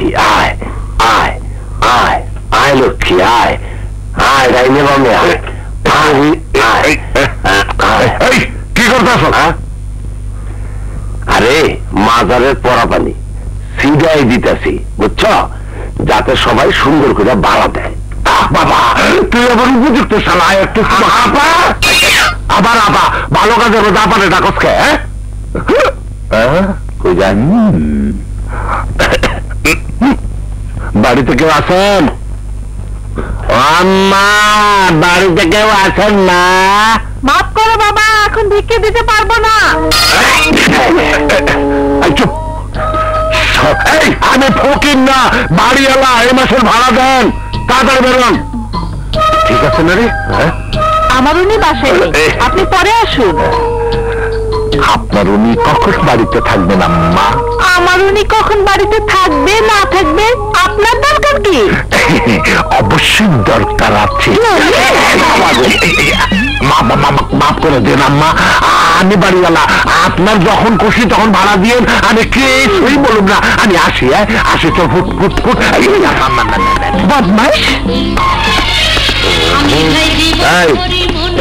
লক্ষ্মী আয় আয় আয় আয় লক্ষ্মী আয় আয় ডাইনে বামে আয় কি করতেছ? আরে মাজারের পরা পানি সিধাই দিতেছি বুঝছ, যাতে সবাই সুন্দর করে বাড়া দেয়। বাবা তুই আবার উপযুক্ত শালা, একটু আবার আবার ভালো কাজের যা পারে ডাকস খায়। বাড়িতে কেউ আছেন? আম্মা বাড়িতে কেউ আছেন না? মাফ করো বাবা, এখন ভিক্ষে দিতে পারবো না। চুপ, আমি ফকির না বাড়িওয়ালা, এই মাসের ভাড়া দেন, তাড়াতাড়ি বেরোন। ঠিক আছে না রে? আমার উনি বাসায় নেই, আপনি পরে আসুন। আপনার উনি কখন বাড়িতে থাকবেন আম্মা? আমার উনি কখন বাড়িতে থাকবে না থাকবে আপনার দরকার কি? অবশ্যই দরকার আছে। মাফ করে দেন আম্মা, আমি বাড়িওয়ালা, আপনার যখন খুশি তখন ভাড়া দিয়ে আমি কিছুই বলুন না। আমি আসি, আসি তো ফুট ফুট ফুট। বদমাইশ,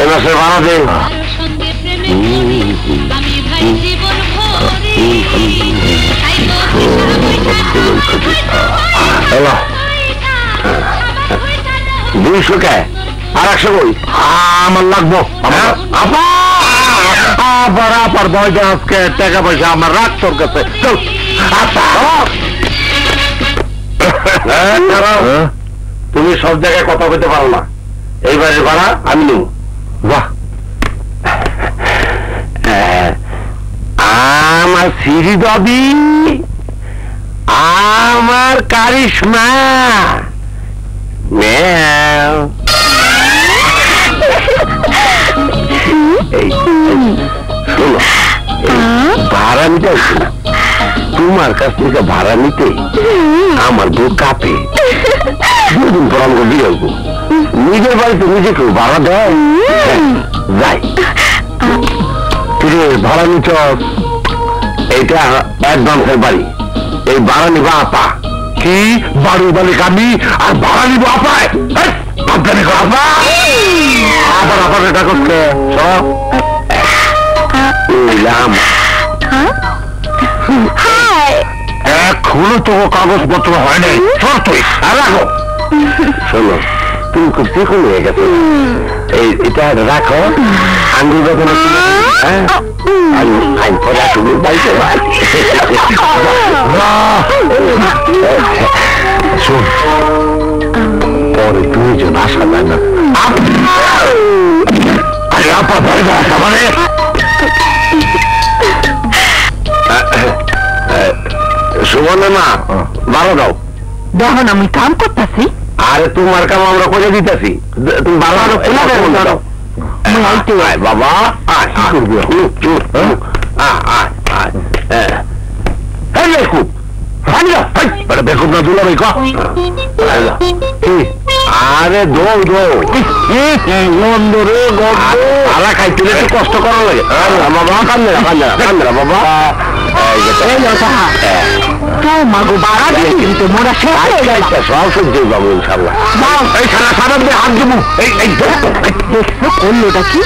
এই মাসের ভাড়া দে। দুইশো কে আর 100 কই? আমার লাগবো। আবার আবার ভয় দেয় আজকে, টাকা পয়সা আমার রাখ তোর কাছে। তুমি সব জায়গায় কথা বলতে পারো না, এইবারের ভাড়া আমি নেব। বাহ, আমার সিঁড়ি দাবি, আমার কারিশমা। ভাড়া নিতে তোমার কাছ থেকে ভাড়া নিতে আমার বউ কাঁপে। দুদিন পর আমাকে বিয়ে হবো, নিজের বাড়িতে নিজে কেউ ভাড়া দেয়? যাই ভাড়া নিচ, এইটা অ্যাডভান্সের বাড়ি, এই ভাড়া নিবা আপা। কি বাড়ির মালিক আমি আর ভাড়া নিবো আপায়? আপা আবার আবার এটা করছে সব এখনো তো কাগজপত্র হয় নাই। রাখো, শোনো তুমি খুব চিকন হয়ে গেছো, এটা রাখো। আঙ্গুল যখন শোন, পরে দুইজন আসা যায় না। আপা ভয় না মানে সুবর্ণ না, ভালো দাও। দেখুন আমি কাম করতেছি। আরে তোমার কাম আমরা করে দিতেছি, তুমি ভালো দাও। বাবা কি করবি? বেকুব না দুলা ভাই। আরে দৌড় দৌড় খাইতে একটু কষ্ট করা লাগে বাবা। কান্দে না কান্দে না কান্দে না বাবা। সব সহ্য পাবো ইনশাল্লাহ। হাত দেবো। করলোটা কি